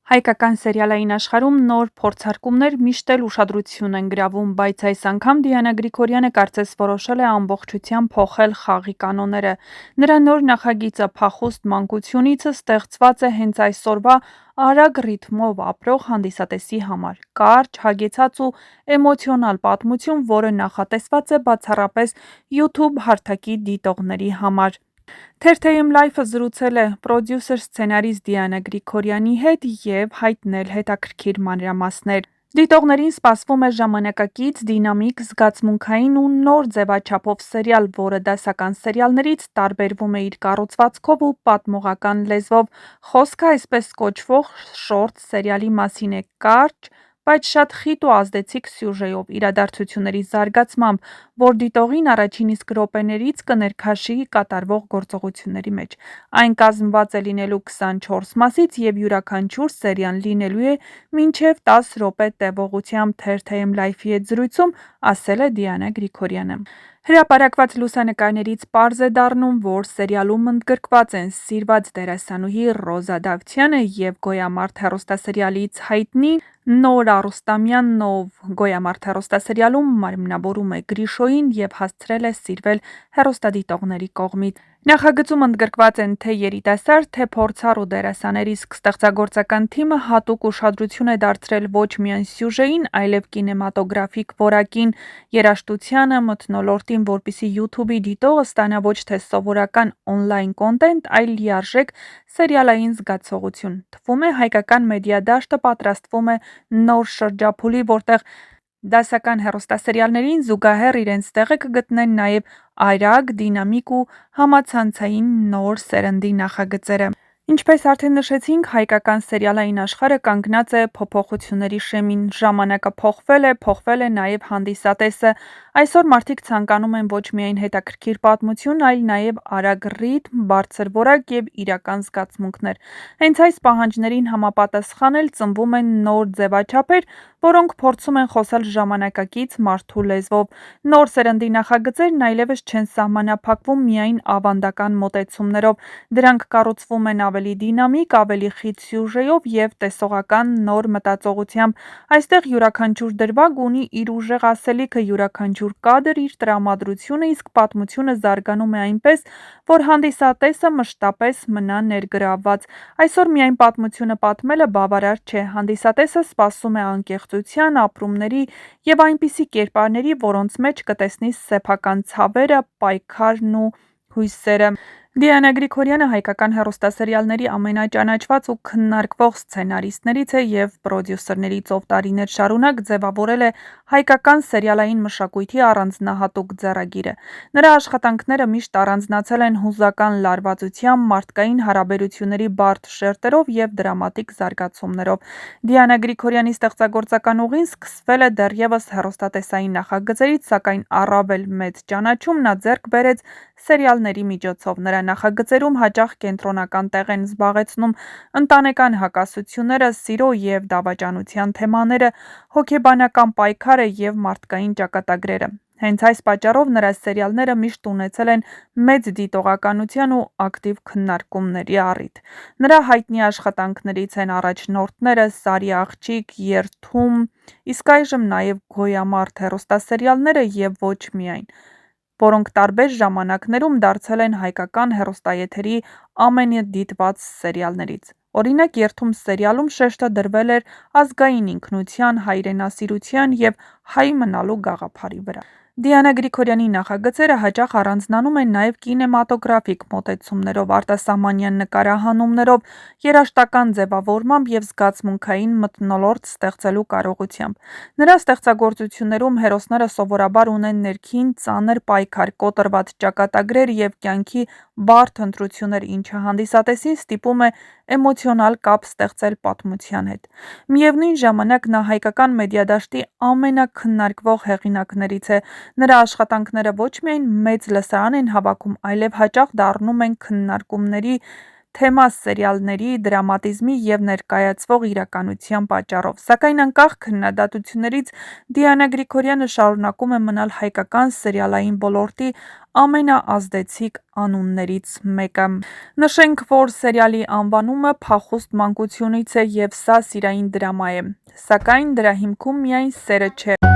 Հայկական սերիալային աշխարհում նոր փորձարկումներ միշտ էլ ուշադրություն են գրավում, բայց այս անգամ Դիանա Գրիգորյանը կարծես որոշել է ամբողջությամբ փոխել խաղի կանոնները։ Նրա նոր նախագիծը փախուստ մանկությունիցը ստեղծված է հենց այսօրվա արագ ռիթմով ապրող հանդիսատեսի համար։ Կարճ, հագեցած ու էմոցիոնալ պատմություն, որը նախատեսված է բացառապես YouTube հարթակի դիտողների համար։ Թերթեյմ Լայֆը զրուցել է պրոդյուսեր-սցենարիստ Դիանա Գրիգորյանի հետ և հայտնել հետաքրքիր մանրամասներ։ Դիտողներին սպասվում է ժամանակակից, դինամիկ, զգացմունքային ու նոր ձևաչափով սերիալ, որը դասական սերիալներից տարբերվում է իր կառուցվածքով ու պատմողական լեզվով։ Խոսքը այսպես կոչվող շորթ սերիալի մասին է՝ կարճ, բայց շատ խիտ ու ազդեցիկ սյուժեով, իրադարձությունների զարգացմամբ, որ դիտողին առաջին իսկ րոպեներից կներքաշի կատարվող գործողությունների մեջ։ Այն կազմված է լինելու 24 մասից և յուրաքանչյուր սերիան լինելու է մինչև 10 րոպե տևողությամբ, Թերթեյմ Լայֆի հետ զրույցում ասել է Դիանա Գրիգորյանը։ Հրապարակված լուսանկարներից պարզ է դառնում, որ սերիալում ընդգրկված են սիրված դերասանուհի Ռոզա Դավթյանը և «Գոյամարտ» հեռուստասերիալից հայտնի Նոր Արուստամյանն, ով «Գոյամարտ» հեռուստասերիալում մարմնավորում է Գրիշոյին և հասցրել է սիրվել հեռուստադիտողների կողմից։ Նախագծում ընդգրկված են թե երիտասարդ, թե փորձառու դերասաններ, իսկ ստեղծագործական թիմը հատուկ ուշադրություն է դարձրել ոչ միայն սյուժեին, այլև կինեմատոգրաֆիկ որակին, երաժշտությանը, մթնոլորտին, որպեսզի YouTube-ի դիտողը ստանա ոչ թե սովորական օնլայն կոնտենտ, այլ լիարժեք սերիալային զգացողություն։ Թվում է՝ հայկական մեդիա դաշտը պատրաստվում է նոր շրջափուլի, որտեղ դասական հեռուստասերիալներին զուգահեռ իրենց տեղը կգտնեն նաև արագ, դինամիկ ու համացանցային նոր սերնդի նախագծերը։ Ինչպես արդեն նշեցինք, հայկական սերիալային աշխարհը կանգնած է փոփոխությունների շեմին, ժամանակը փոխվել է նաև հանդիսատեսը։ Այսօր մարդիկ ցանկանում են ոչ միայն հետաքրքիր պատմություն, այլ նաև արագ ռիթմ, բարձր որակ և իրական զգացմունքներ։ Հենց այս պահանջներին համապատասխան էլ ծնվում են նոր ձևաչափեր, որոնք փորձում են խոսել ժամանակակից մարդու լեզվով։ Նոր սերնդի նախագծերն այլևս չեն սահմանափակվում միայն ավանդական մոտեցումներով, դրանք կառուցվում են ավելի դինամիկ, ավելի խիտ սյուժեով և տեսողական նոր մտածողությամբ։ Այստեղ յուրաքանչյուր դրվագ ունի իր ուժեղ ասելիքը, յուրաքանչյուր կադր իր տրամադրությունը, իսկ պատմությունը զարգանում է այնպես, որ հանդիսատեսը մշտապես մնա ներգրավված։ Այսօր միայն պատմությունը պատմելը բավարար չէ, հանդիսատեսը սպասում է անկեղծության, ապրումների և այնպիսի կերպարների, որոնց մեջ կտեսնի սեփական ցավերը, պայքարն ու հույսերը։ Դիանա Գրիգորյանը հայկական հեռուստասերիալների ամենաճանաչված ու քննարկվող սցենարիստներից է և պրոդյուսերներից, ով տարիներ շարունակ ձևավորել է հայկական սերիալային մշակույթի առանձնահատուկ ձեռագիրը։ Նրա աշխատանքները միշտ առանձնացել են հուզական լարվածությամբ, մարդկային հարաբերությունների բարդ շերտերով և դրամատիկ զարգացումներով։ Դիանա Գրիգորյանի ստեղծագործական ուղին սկսվել է դեռևս հեռուստատեսային նախագծերից, սակայն առավել մեծ ճանաչում նա ձեռք բերեց սերիալների միջոցով։ Նրա նախագծերում հաճախ կենտրոնական տեղ են զբաղեցնում ընտանեկան հակասությունները, սիրո և դավաճանության թեմաները, հոգեբանական պայքարը և մարդկային ճակատագրերը։ Հենց այս պատճառով նրա սերիալները միշտ ունեցել են մեծ դիտողականության ու ակտիվ քննարկումների առիթ։ Նրա հայտնի աշխատանքներից են առաջնորդները, Սարի աղջիկ, Երդում, իսկ այժմ նաև Գոյամարտ հեռուստասերիալները և ոչ միայն, որոնք տարբեր ժամանակներում դարձել են հայկական հեռուստաեթերի ամենադիտված սերիալներից։ Օրինակ, Երդում սերիալում շեշտը դրվել էր ազգային ինքնության, հայրենասիրության և հայ մնալու գաղափարի վրա։ Դիանա Գրիգորյանի նախագծերը հաճախ առանձնանում են նաև կինեմատոգրաֆիկ մոտեցումներով, արտասահմանյան նկարահանումներով, երաժշտական ձևավորմամբ և զգացմունքային մթնոլորտ ստեղծելու կարողությամբ։ Նրա ստեղծագործություններում հերոսները սովորաբար ունեն ներքին ծանր պայքար, կոտրված ճակատագրեր և կյանքի բարդ ընտրություններ, ինչը հանդիսատեսին ստիպում է էմոցիոնալ կապ ստեղծել պատմության հետ։ Միևնույն ժամանակ նա հայկական մեդիա դաշտի ամենաքննարկվող հեղինակներից է։ Նրա աշխատանքները ոչ միայն մեծ լսարան են հավաքում, այլև հաճախ դառնում են քննարկումների թեմա սերիալների, դրամատիզմի և ներկայացվող իրականության պատճառով, սակայն անկախ քննադատություններից Դիանա Գրիգորյանը շարունակում է մնալ հայկական սերիալային ոլորտի ամենաազդեցիկ անուններից մեկը։ Նշենք, որ սերիալի անվանումը փախուստ մանկությունից է և սա սիրային դրամա է, սակայն դրա հիմքում միայն սերը չէ։